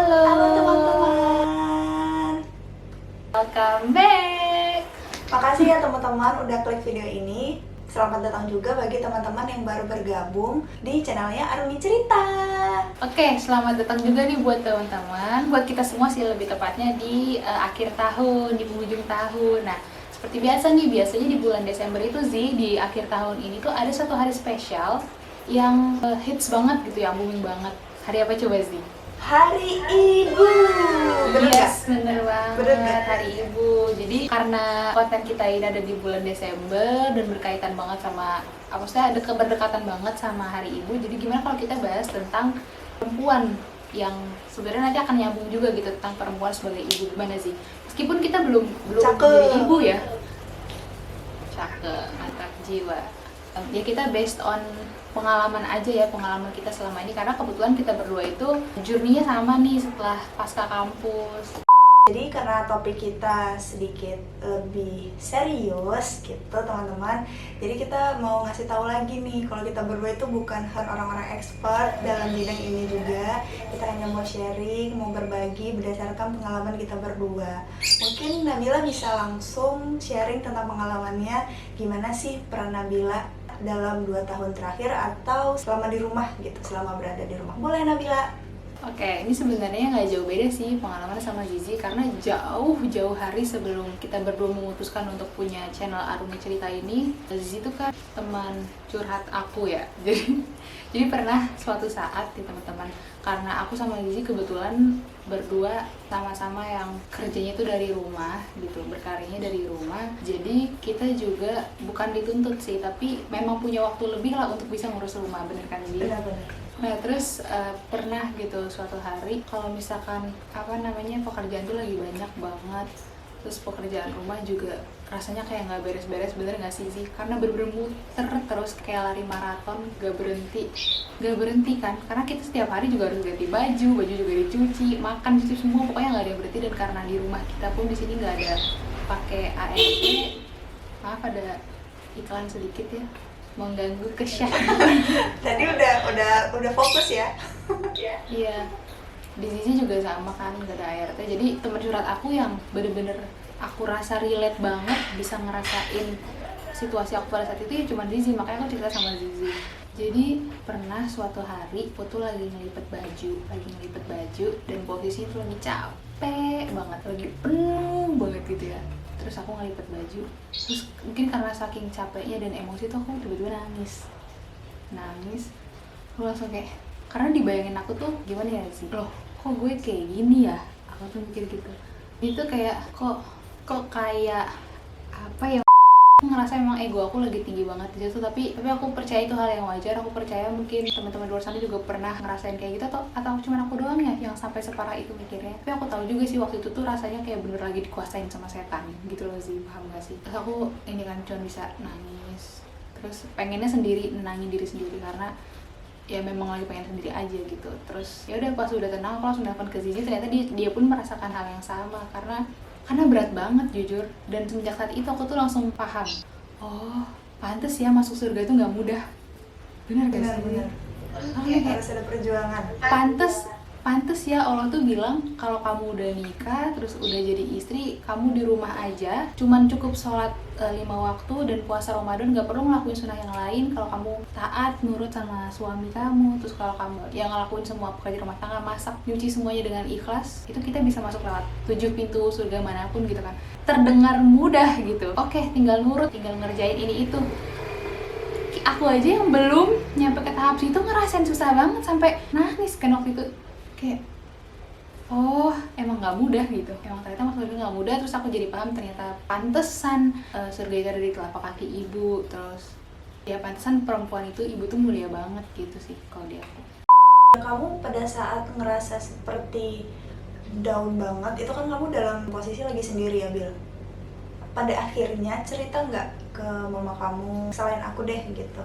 Halo, Halo teman-teman. welcome back. Makasih ya teman-teman udah klik video ini. Selamat datang juga bagi teman-teman yang baru bergabung di channelnya Arumi Cerita. Oke, selamat datang juga nih buat teman-teman, buat kita semua sih lebih tepatnya di akhir tahun, di penghujung tahun. Nah, seperti biasa nih, biasanya di bulan Desember itu sih, di akhir tahun ini tuh ada satu hari spesial yang hits banget gitu, yang booming banget. Hari apa coba sih? Hari Ibu. Bener nggak? Yes, bener banget. Bener nggak? Hari Ibu. Jadi karena konten kita ini ada di bulan Desember dan berkaitan banget sama, maksudnya ada berdekatan banget sama Hari Ibu. Jadi gimana kalau kita bahas tentang perempuan yang sebenarnya nanti akan nyambung juga gitu tentang perempuan sebagai ibu, gimana sih? Meskipun kita belum Cakep. jadi ibu ya. Cakep, mantap jiwa. Ya kita based on pengalaman aja ya, pengalaman kita selama ini, karena kebetulan kita berdua itu journey-nya sama nih setelah pasca kampus. Jadi karena topik kita sedikit lebih serius gitu teman-teman, jadi kita mau ngasih tahu lagi nih kalau kita berdua itu bukan orang-orang expert dalam bidang ini juga. Kita hanya mau sharing, mau berbagi berdasarkan pengalaman kita berdua. Mungkin Nabila bisa langsung sharing tentang pengalamannya, gimana sih peran Nabila dalam 2 tahun terakhir atau selama di rumah gitu, selama berada di rumah. Boleh Nabila? Oke, ini sebenarnya nggak jauh beda sih pengalaman sama Zizi, karena jauh-jauh hari sebelum kita berdua memutuskan untuk punya channel Arumi Cerita ini, Zizi itu kan teman curhat aku ya. Jadi pernah suatu saat nih teman-teman, karena aku sama Zizi kebetulan berdua sama-sama yang kerjanya itu dari rumah gitu, berkaryanya dari rumah. Jadi kita juga bukan dituntut sih, tapi memang punya waktu lebih lah untuk bisa ngurus rumah, bener kan Zizi? Benar-benar. Nah terus pernah gitu suatu hari kalau misalkan pekerjaan tuh lagi banyak banget, terus pekerjaan rumah juga rasanya kayak nggak beres-beres, bener nggak sih? Karena bener-bener muter terus kayak lari maraton, nggak berhenti kan, karena kita setiap hari juga harus ganti baju juga dicuci, makan, cuci semua, pokoknya nggak ada yang berhenti. Dan karena di rumah kita pun di sini nggak ada pakai ART, maaf ada iklan sedikit ya, mengganggu kesyahduan. Tadi udah fokus ya. Iya, di sini juga sama kan, gak ada ART. Jadi teman curhat aku yang bener-bener aku rasa relate banget, bisa ngerasain situasi aku pada saat itu ya cuma Zizi, makanya aku cerita sama Zizi. Jadi pernah suatu hari aku tuh lagi ngelipet baju dan posisinya tuh lagi capek banget, lagi penuh banget gitu ya. Terus aku ngelipet baju, terus mungkin karena saking capeknya dan emosi tuh aku tiba-tiba nangis. Aku langsung kayak, karena dibayangin aku tuh gimana ya sih, loh kok gue kayak gini ya, aku tuh mikir gitu. Itu kayak kok kayak apa ya, aku ngerasa emang ego aku lagi tinggi banget di situ. Tapi aku percaya itu hal yang wajar. Aku percaya mungkin teman-teman luar sana juga pernah ngerasain kayak gitu, atau cuma aku doang ya yang sampai separah itu mikirnya. Tapi aku tahu juga sih waktu itu tuh rasanya kayak bener lagi dikuasain sama setan gitu loh sih, paham gak sih? Terus aku ini kan cuma bisa nangis, terus pengennya sendiri, nenangin diri sendiri, karena ya memang lagi pengen sendiri aja gitu. Terus ya udah, pas udah tenang aku langsung telepon ke Zizi. Ternyata dia pun merasakan hal yang sama, karena berat banget jujur. Dan semenjak saat itu aku tuh langsung paham, oh pantes ya masuk surga itu nggak mudah. Benar gak sih? Benar-benar. Kayak Harus ada perjuangan. pantes ya Allah tuh bilang kalau kamu udah nikah terus udah jadi istri, kamu di rumah aja cuman cukup sholat 5 waktu dan puasa Ramadan, gak perlu ngelakuin sunnah yang lain. Kalau kamu taat nurut sama suami kamu, terus kalau kamu yang ngelakuin semua pekerjaan rumah tangga, masak, nyuci semuanya dengan ikhlas, itu kita bisa masuk lewat 7 pintu surga manapun gitu kan. Terdengar mudah gitu, oke tinggal nurut, tinggal ngerjain ini itu. Aku aja yang belum nyampe ke tahap situ ngerasain susah banget sampai nangis kan waktu itu. Kayak oh emang nggak mudah gitu, emang ternyata maksudnya nggak mudah. Terus aku jadi paham ternyata pantesan surga itu ada di telapak kaki ibu. Terus ya pantesan perempuan itu, ibu tuh mulia banget gitu sih kalau di aku. Kamu pada saat ngerasa seperti down banget, itu kan kamu dalam posisi lagi sendiri ya Bil. Pada akhirnya cerita nggak ke mama kamu, selain aku deh gitu,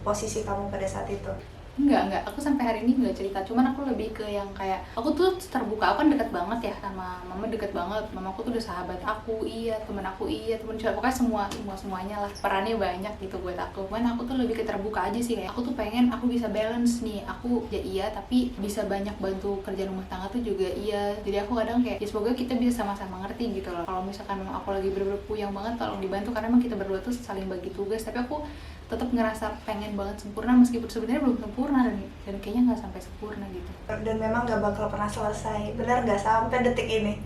posisi kamu pada saat itu? Enggak, aku sampai hari ini nggak cerita, cuman aku lebih ke yang kayak, aku tuh terbuka, aku kan deket banget ya sama mama, deket banget, mamaku tuh udah sahabat aku, iya, temen aku, iya, temen cowok, pokoknya semuanya lah, perannya banyak gitu buat aku. Cuman aku tuh lebih ke terbuka aja sih, kayak aku tuh pengen aku bisa balance nih, aku ya iya, tapi bisa banyak bantu kerja rumah tangga tuh juga iya. Jadi aku kadang kayak, ya semoga kita bisa sama-sama ngerti gitu loh, kalau misalkan memang aku lagi bener-bener puyeng banget, tolong dibantu, karena emang kita berdua tuh saling bagi tugas, tapi aku tetap ngerasa pengen banget sempurna meskipun sebenarnya belum sempurna, dan kayaknya nggak sampai sempurna gitu. Dan memang nggak bakal pernah selesai, benar nggak sampai detik ini.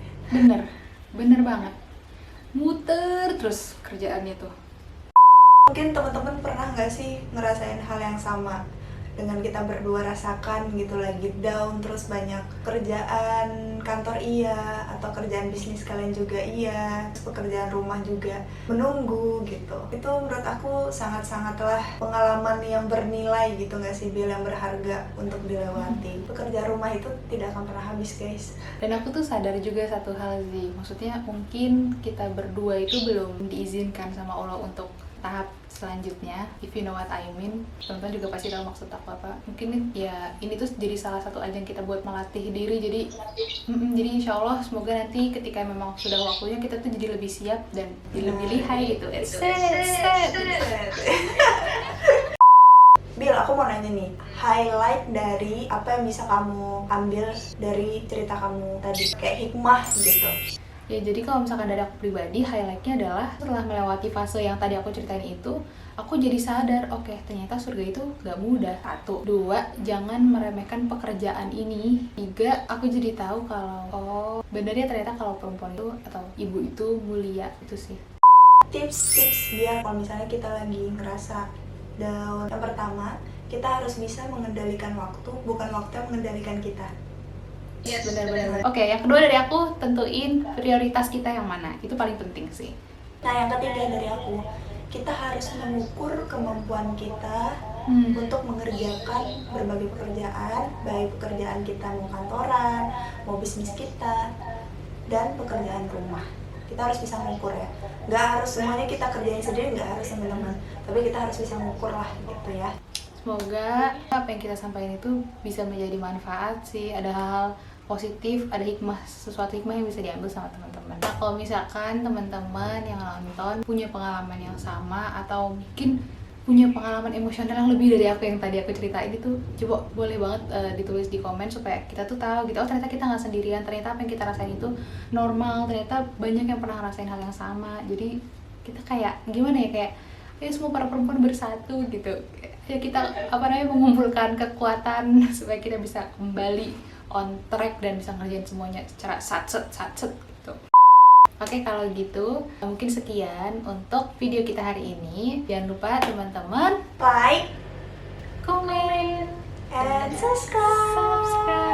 Bener banget, muter terus kerjaannya tuh. Mungkin teman-teman pernah nggak sih ngerasain hal yang sama dengan kita berdua rasakan gitu, lagi down terus banyak kerjaan kantor iya, atau kerjaan bisnis kalian juga iya, terus pekerjaan rumah juga menunggu gitu. Itu menurut aku sangat-sangatlah pengalaman yang bernilai gitu nggak sih, Bil, yang berharga untuk dilewati. Pekerjaan rumah itu tidak akan pernah habis, guys. Dan aku tuh sadar juga satu hal sih, maksudnya mungkin kita berdua itu belum diizinkan sama Allah untuk tahap selanjutnya, if you know what I mean. Teman-teman juga pasti tahu maksud aku apa. Mungkin ya ini tuh jadi salah satu ajang kita buat melatih diri. Jadi insya Allah semoga nanti ketika memang sudah waktunya kita tuh jadi lebih siap dan jadi lebih lihai gitu. Bil, aku mau nanya nih, highlight dari apa yang bisa kamu ambil dari cerita kamu tadi, kayak hikmah gitu. Ya jadi kalau misalkan dari aku pribadi, highlightnya adalah setelah melewati fase yang tadi aku ceritain itu, aku jadi sadar, oke, ternyata surga itu gak mudah. 1, 2, jangan meremehkan pekerjaan ini. 3, aku jadi tahu kalau benernya ternyata kalau perempuan itu atau ibu itu mulia, itu sih. Tips-tips biar kalau misalnya kita lagi ngerasa down. Yang pertama, kita harus bisa mengendalikan waktu, bukan waktu yang mengendalikan kita. Yes, benar-benar. Oke, yang kedua dari aku, tentuin prioritas kita yang mana. Itu paling penting sih. Nah, yang ketiga dari aku, kita harus mengukur kemampuan kita untuk mengerjakan berbagai pekerjaan, baik pekerjaan kita mau kantoran, mau bisnis kita, dan pekerjaan rumah. Kita harus bisa mengukur ya. Nggak harus semuanya kita kerjain sendiri, nggak harus teman-teman. Tapi kita harus bisa mengukur lah gitu ya. Semoga apa yang kita sampaikan itu bisa menjadi manfaat sih. Ada hal positif, ada hikmah, sesuatu hikmah yang bisa diambil sama teman-teman. Nah, kalau misalkan teman-teman yang nonton punya pengalaman yang sama atau mungkin punya pengalaman emosional yang lebih dari aku yang tadi aku ceritain itu, coba boleh banget ditulis di komen supaya kita tuh tahu gitu, oh ternyata kita nggak sendirian, ternyata apa yang kita rasain itu normal, ternyata banyak yang pernah ngerasain hal yang sama. Jadi kita kayak gimana ya, kayak ayo semua para perempuan bersatu gitu ya, kita mengumpulkan kekuatan supaya kita bisa kembali on track dan bisa ngerjain semuanya secara satset gitu. Oke, kalau gitu mungkin sekian untuk video kita hari ini. Jangan lupa teman-teman Like, comment, and subscribe.